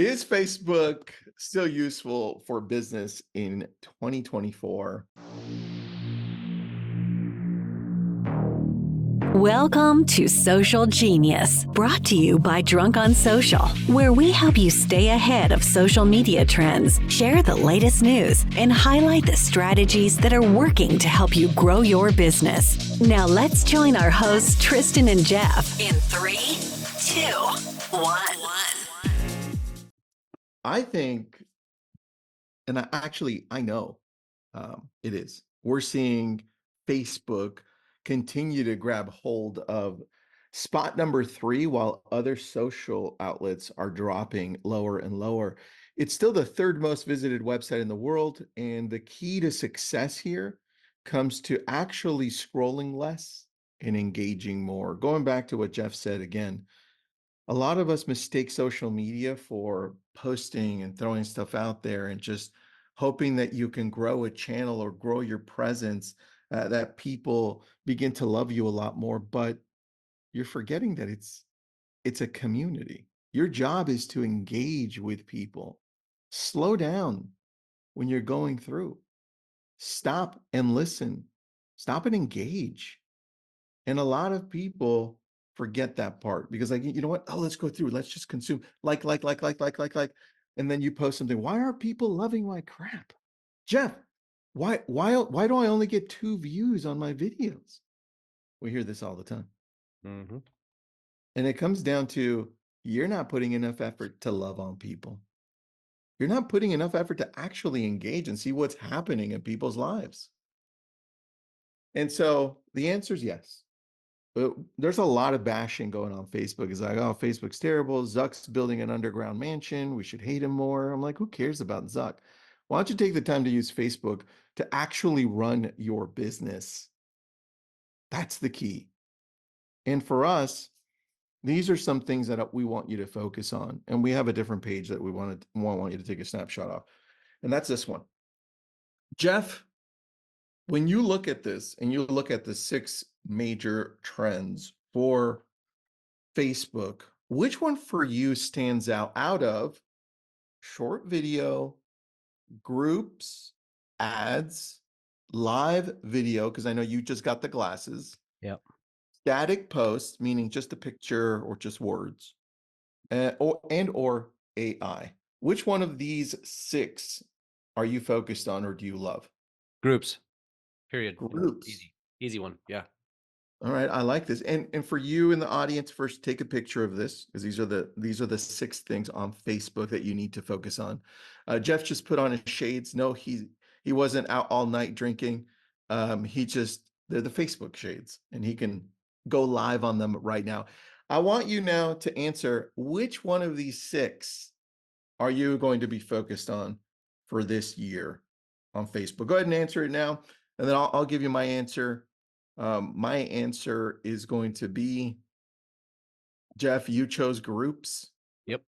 Is Facebook still useful for business in 2024? Welcome to Social Genius, brought to you by Drunk on Social, where we help you stay ahead of social media trends, share the latest news, and highlight the strategies that are working to help you grow your business. Now let's join our hosts, Tristan and Jeff, in 3, 2, 1. I think, and I know it is. We're seeing Facebook continue to grab hold of spot number 3 while other social outlets are dropping lower and lower. It's still the third most visited website in the world, and the key to success here comes to actually scrolling less and engaging more. Going back to what Jeff said again, a lot of us mistake social media for posting and throwing stuff out there and just hoping that you can grow a channel or grow your presence, that people begin to love you a lot more. But you're forgetting that it's a community. Your job is to engage with people. Slow down when you're going through. Stop and listen. Stop and engage. And a lot of people forget that part because, like, you know what? Oh, let's go through. Let's just consume. Like. And then you post something. Why are people loving my crap? Jeff, why do I only get 2 views on my videos? We hear this all the time. Mm-hmm. And it comes down to you're not putting enough effort to love on people. You're not putting enough effort to actually engage and see what's happening in people's lives. And so the answer is yes. But there's a lot of bashing going on Facebook. It's like, oh, Facebook's terrible. Zuck's building an underground mansion. We should hate him more. I'm like, who cares about Zuck? Why don't you take the time to use Facebook to actually run your business? That's the key. And for us, these are some things that we want you to focus on. And we have a different page that we want you to take a snapshot of. And that's this one. Jeff, when you look at this and you look at the 6 major trends for Facebook, which one for you stands out of short video, groups, ads, live video? Because I know you just got the glasses. Yep. Static posts, meaning just a picture or just words, or AI. Which one of these 6 are you focused on or do you love? Groups. Period. Groups. Easy one. Yeah. All right, I like this. And for you in the audience, first take a picture of this because these are the 6 things on Facebook that you need to focus on. Jeff just put on his shades. No, he wasn't out all night drinking. They're the Facebook shades, and he can go live on them right now. I want you now to answer which one of these 6 are you going to be focused on for this year on Facebook. Go ahead and answer it now, and then I'll give you my answer. My answer is going to be, Jeff, you chose groups. Yep.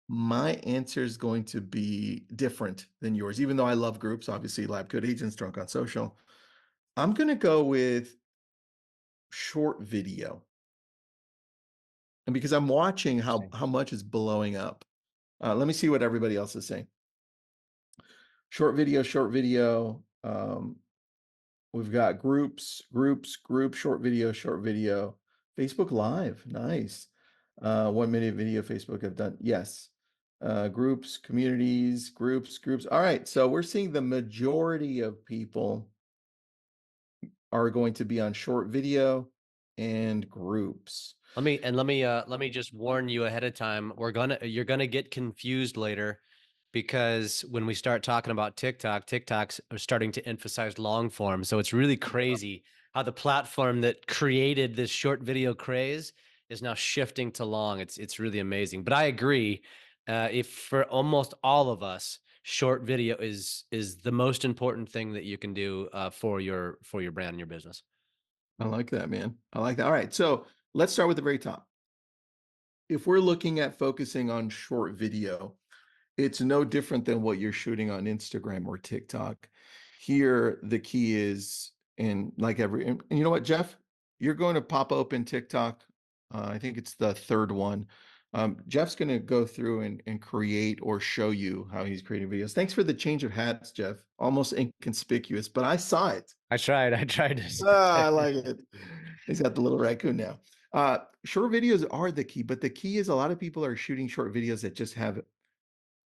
My answer is going to be different than yours, even though I love groups, obviously, Lab Code Agents, Drunk on Social. I'm going to go with short video. And because I'm watching how much is blowing up. Let me see what everybody else is saying. Short video. We've got groups, short video. Facebook Live, nice. 1 minute video Facebook have done, yes. Groups, communities, groups. All right, so we're seeing the majority of people are going to be on short video and groups. Let me just warn you ahead of time. You're gonna get confused later, because when we start talking about TikToks are starting to emphasize long form. So it's really crazy how the platform that created this short video craze is now shifting to long. It's really amazing. But I agree. If for almost all of us, short video is the most important thing that you can do for your brand and your business. I like that, man. I like that. All right, so let's start with the very top. If we're looking at focusing on short video, it's no different than what you're shooting on Instagram or TikTok. Here, the key is, and you know what, Jeff? You're going to pop open TikTok. I think it's the 3rd one. Jeff's going to go through and create or show you how he's creating videos. Thanks for the change of hats, Jeff. Almost inconspicuous, but I saw it. I tried. I tried to. Ah, I like it. He's got the little raccoon now. Short videos are the key, but the key is a lot of people are shooting short videos that just have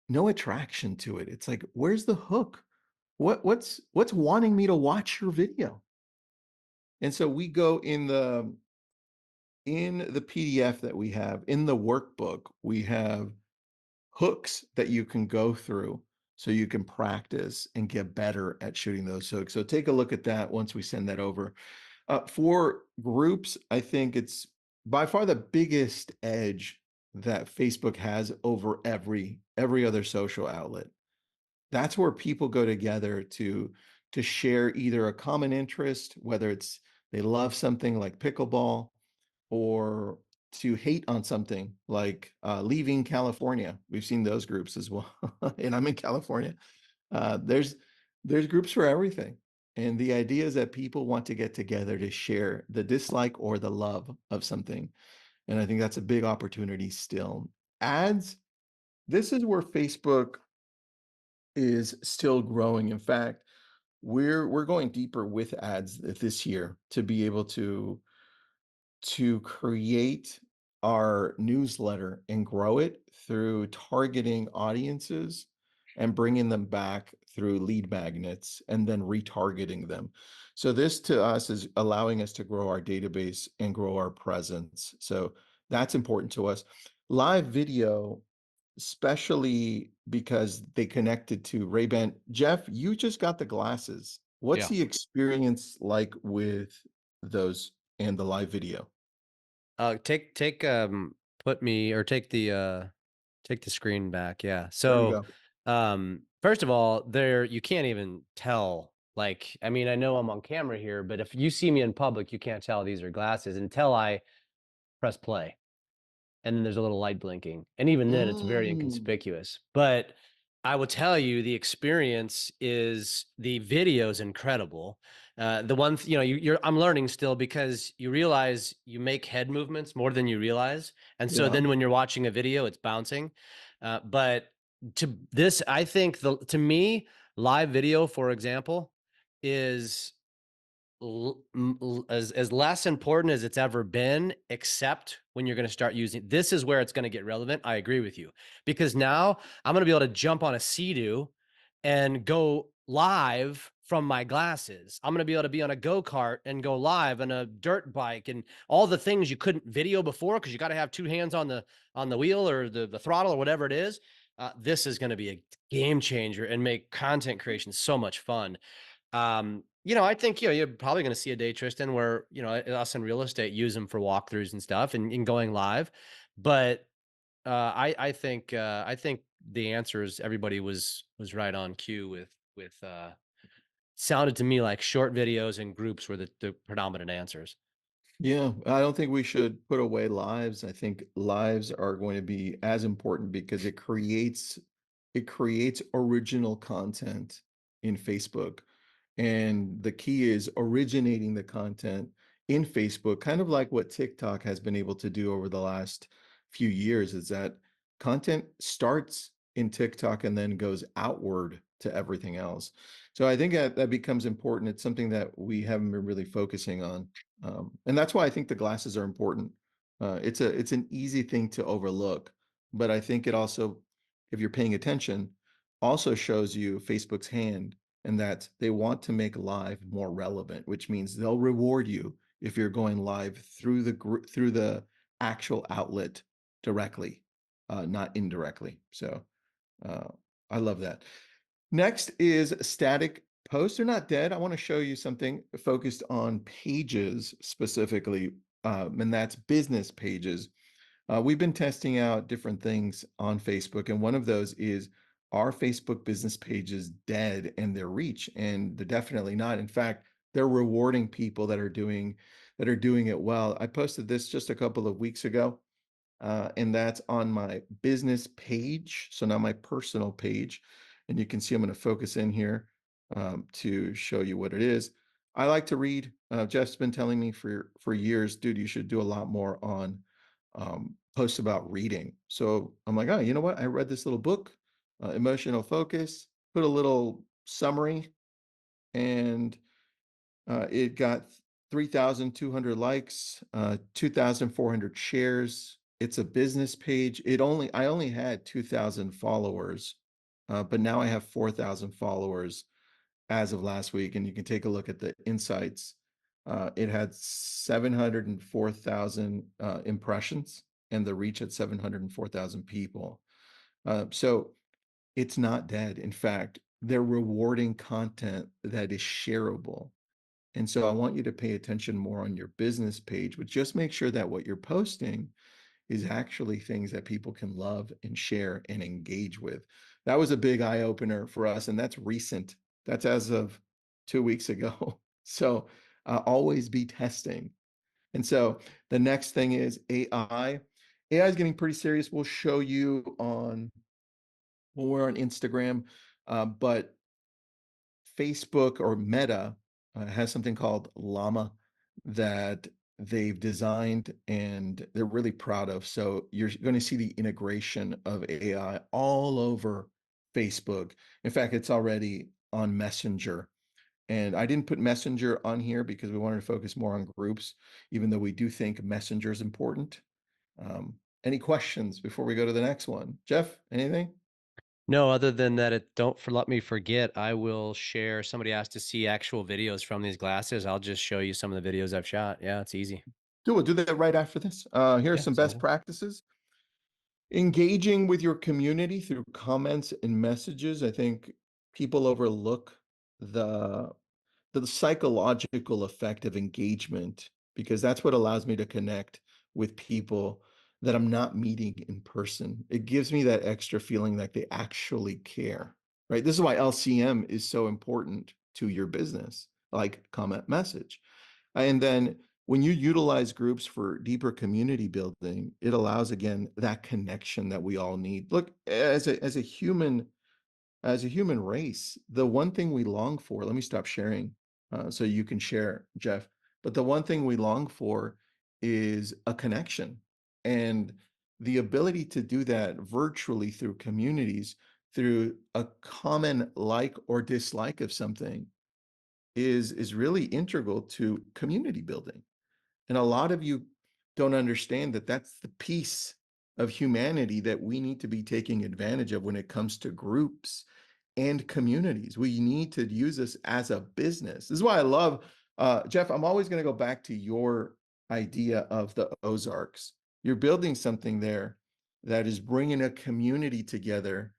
no attraction to it. It's like, where's the hook? What's wanting me to watch your video? And so we go in the PDF that we have, in the workbook, we have hooks that you can go through so you can practice and get better at shooting those hooks. So take a look at that once we send that over. For groups, I think it's by far the biggest edge that Facebook has over every other social outlet. That's where people go together to share either a common interest, whether it's they love something like pickleball, or to hate on something like leaving California. We've seen those groups as well, and I'm in California. There's groups for everything, and the idea is that people want to get together to share the dislike or the love of something, and I think that's a big opportunity still. Ads. This is where Facebook is still growing. In fact, we're going deeper with ads this year to be able to create our newsletter and grow it through targeting audiences and bringing them back through lead magnets and then retargeting them. So this to us is allowing us to grow our database and grow our presence. So that's important to us. Live video, especially because they connected to Ray-Ban. Jeff, you just got the glasses. What's Yeah. the experience like with those and the live video? Put me or take the screen back. Yeah. There we So, go. first of all, there you can't even tell. Like, I mean, I know I'm on camera here, but if you see me in public, you can't tell these are glasses until I press play. And then there's a little light blinking. And even then it's very Mm, inconspicuous. But I will tell you the experience is the video is incredible. The one, you're I'm learning still because you realize you make head movements more than you realize. And so yeah. then when you're watching a video, it's bouncing. But to this, I think to me, live video, for example, is as less important as it's ever been, except when you're going to start using this is where it's going to get relevant. I agree with you because now I'm going to be able to jump on a Sea-Doo and go live from my glasses. I'm going to be able to be on a go-kart and go live on a dirt bike and all the things you couldn't video before because you got to have two hands on the wheel or the throttle or whatever it is. This is going to be a game changer and make content creation so much fun. I think, you're probably going to see a day, Tristan, where, us in real estate use them for walkthroughs and stuff and going live. But I think the answer is everybody was right on cue with sounded to me like short videos and groups were the predominant answers. Yeah, I don't think we should put away lives. I think lives are going to be as important because it creates original content in Facebook. And the key is originating the content in Facebook, kind of like what TikTok has been able to do over the last few years, is that content starts in TikTok and then goes outward to everything else. So I think that becomes important. It's something that we haven't been really focusing on. And that's why I think the glasses are important. It's an easy thing to overlook, but I think it also, if you're paying attention, also shows you Facebook's hand and that they want to make live more relevant, which means they'll reward you if you're going live through the actual outlet directly, not indirectly. So uh, I love that. Next is static posts are not dead. I want to show you something focused on pages specifically, and that's business pages. We've been testing out different things on Facebook, and one of those is, are Facebook business pages dead and their reach? And they're definitely not. In fact, they're rewarding people that are doing it well. I posted this just a couple of weeks ago, and that's on my business page. So now my personal page, and you can see I'm going to focus in here to show you what it is. I like to read. Jeff's been telling me for years, dude, you should do a lot more on posts about reading. So I'm like, oh, you know what? I read this little book, Emotional Focus, put a little summary, and it got 3,200 likes, 2,400 shares. It's a business page. I only had 2,000 followers, but now I have 4,000 followers as of last week, and you can take a look at the insights. It had 704,000 impressions, and the reach at 704,000 people. So it's not dead. In fact, they're rewarding content that is shareable. And so I want you to pay attention more on your business page, but just make sure that what you're posting is actually things that people can love and share and engage with. That was a big eye opener for us, and that's recent. That's as of 2 weeks ago. So always be testing. And so the next thing is AI. AI is getting pretty serious. We'll show you on when we're on Instagram, but Facebook or Meta has something called Llama that they've designed and they're really proud of. So you're going to see the integration of AI all over Facebook. In fact, it's already on Messenger. And I didn't put Messenger on here because we wanted to focus more on groups, even though we do think Messenger is important. Any questions before we go to the next one? Jeff, anything? No, other than that, let me forget. I will share. Somebody asked to see actual videos from these glasses. I'll just show you some of the videos I've shot. Yeah, it's easy. We'll do that right after this. Here are Yeah, some sounds best good. practices. Engaging with your community through comments and messages. I think people overlook the the psychological effect of engagement because that's what allows me to connect with people that I'm not meeting in person. It gives me that extra feeling that they actually care, right? This is why LCM is so important to your business, like comment message. And then when you utilize groups for deeper community building, it allows again that connection that we all need. Look, as a human race, the one thing we long for, let me stop sharing so you can share, Jeff. But the one thing we long for is a connection. And the ability to do that virtually through communities, through a common like or dislike of something, is really integral to community building. And a lot of you don't understand that that's the piece of humanity that we need to be taking advantage of when it comes to groups and communities. We need to use this as a business. This is why I love, Jeff, I'm always going to go back to your idea of the Ozarks. You're building something there that is bringing a community together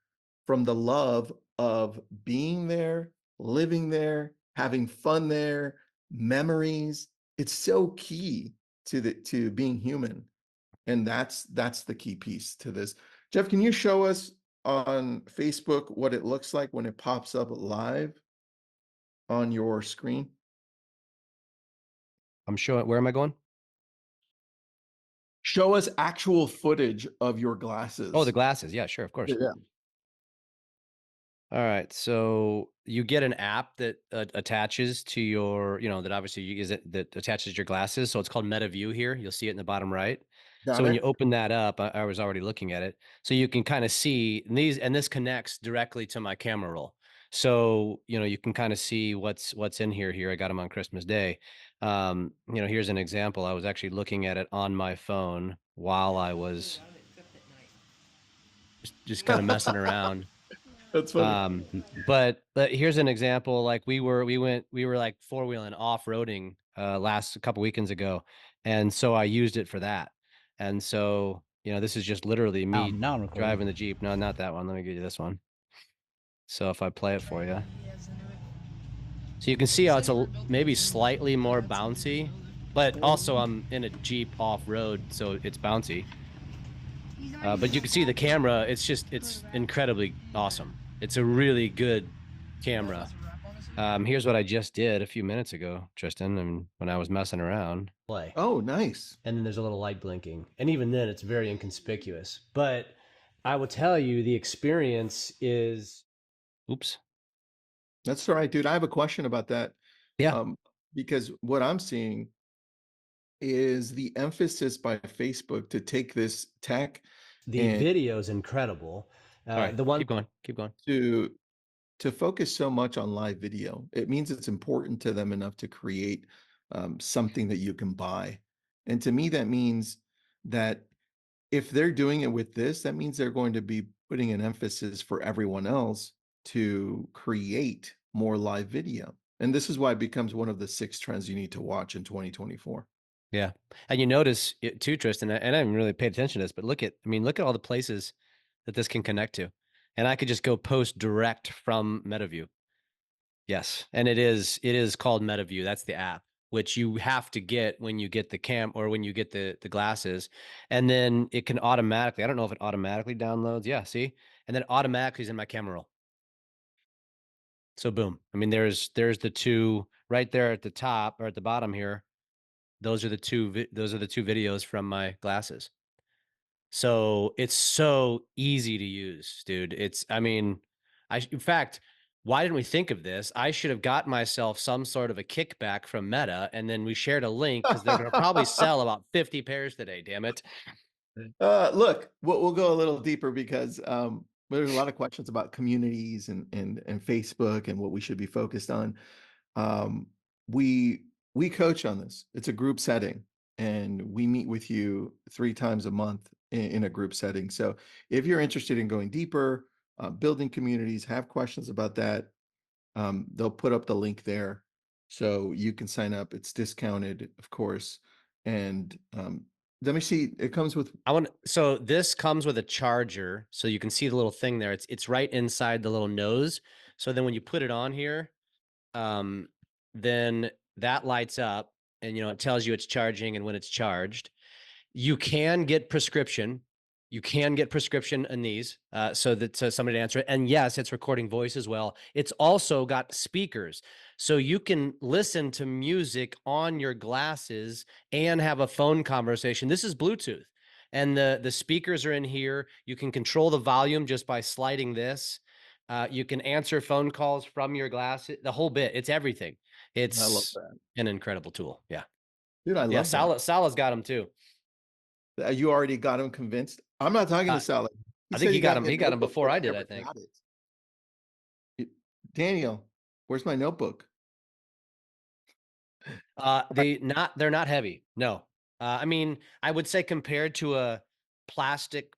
from the love of being there, living there, having fun there, memories. It's so key to being human, and that's the key piece to this. Jeff, can you show us on Facebook what it looks like when it pops up live on your screen? I'm showing. Where am I going? Show us actual footage of your Oh, the glasses. glasses. Yeah, sure, of Yeah, course. yeah. All right. So you get an app that attaches to your, that obviously that attaches your glasses. So it's called MetaView here. You'll see it in the bottom right. So Got when you it. open that up, I was already looking at it. So you can kind of see and this connects directly to my camera roll. So, you can kind of see what's in here. Here, I got them on Christmas Day. Here's an example. I was actually looking at it on my phone while I was just kind of messing around. That's funny. But here's an example. Like we were like four-wheeling off-roading last a couple weekends ago. And so I used it for that. And so, this is just literally me Now I'm recording. driving the Jeep. No, not that one. Let me give you this one. So if I play it for you. So you can see how it's maybe slightly more bouncy, but also I'm in a Jeep off-road, so it's bouncy. But you can see the camera, it's incredibly awesome. It's a really good camera. Here's what I just did a few minutes ago, Tristan, and when I was messing around. Play. Oh, nice. And then there's a little light blinking. And even then, it's very inconspicuous. But I will tell you, the experience is. Oops. That's all right, dude. I have a question about that. Yeah. Um, because what I'm seeing is the emphasis by Facebook to take this tech The and video is incredible. all right, The one keep going. To focus so much on live video. It means it's important to them enough to create something that you can buy. And to me, that means that if they're doing it with this, that means they're going to be putting an emphasis for everyone else to create more live video. And this is why it becomes one of the 6 trends you need to watch in 2024. Yeah. And you notice it too, Tristan, and I haven't really paid attention to this, but look at all the places that this can connect to. And I could just go post direct from MetaView. Yes. And it is called MetaView. That's the app, which you have to get when you get the cam or when you get the glasses. And then it can automatically, I don't know if it automatically downloads. Yeah, see? And then automatically is in my camera roll. So boom. I mean, there's the 2 right there at the top or at the bottom here. Those are the 2 videos from my glasses. So it's so easy to use, dude. In fact, why didn't we think of this? I should have got myself some sort of a kickback from Meta, and then we shared a link because they're going to probably sell about 50 pairs today. Damn it. Look, we'll go a little deeper because there's a lot of questions about communities and Facebook and what we should be focused on. We coach on this. It's a group setting, and we meet with you 3 times a month in a group setting. So if you're interested in going deeper, building communities, have questions about that, they'll put up the link there so you can sign up. It's discounted, of course. And let me see. It comes with. So this comes with a charger, so you can see the little thing there. It's right inside the little nose. So then when you put it on here, then that lights up, and it tells you it's charging and when it's charged. You can get prescription. You can get prescription in these, so that somebody to answer it. And yes, it's recording voice as well. It's also got speakers, so you can listen to music on your glasses and have a phone conversation. This is Bluetooth, and the speakers are in here. You can control the volume just by sliding this. You can answer phone calls from your glasses. The whole bit. It's everything. I love It's that. an incredible tool. Yeah, Dude, I love that. Salah's got them too. You already got him convinced. I'm not talking to Salah. I think he got him. He got him before I did, I think. Daniel, where's my notebook? They're not heavy. No. I mean, I would say compared to a plastic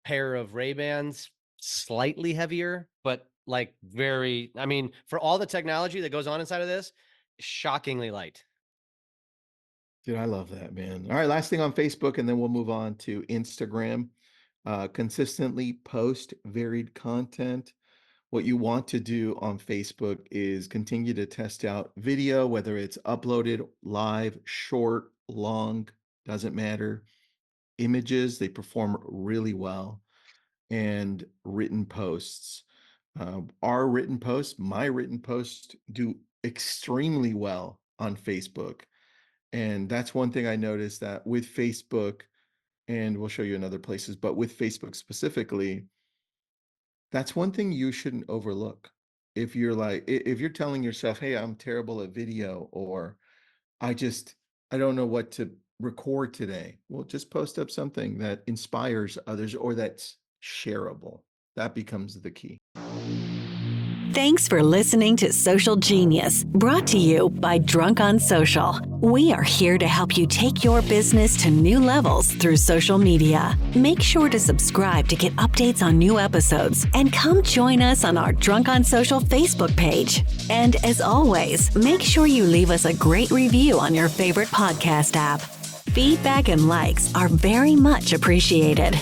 pair of Ray-Bans, slightly heavier, but for all the technology that goes on inside of this, shockingly light. Dude, I love that, man. All right, last thing on Facebook, and then we'll move on to Instagram. Consistently post varied content. What you want to do on Facebook is continue to test out video, whether it's uploaded, live, short, long, doesn't matter. Images, they perform really well. And written posts. Our written posts, my written posts do extremely well on Facebook. And that's one thing I noticed that with Facebook, and we'll show you in other places, but with Facebook specifically, that's one thing you shouldn't overlook. If you're telling yourself, hey, I'm terrible at video, or I don't know what to record today. Well, just post up something that inspires others or that's shareable. That becomes the key. Thanks for listening to Social Genius, brought to you by Drunk on Social. We are here to help you take your business to new levels through social media. Make sure to subscribe to get updates on new episodes and come join us on our Drunk on Social Facebook page. And as always, make sure you leave us a great review on your favorite podcast app. Feedback and likes are very much appreciated.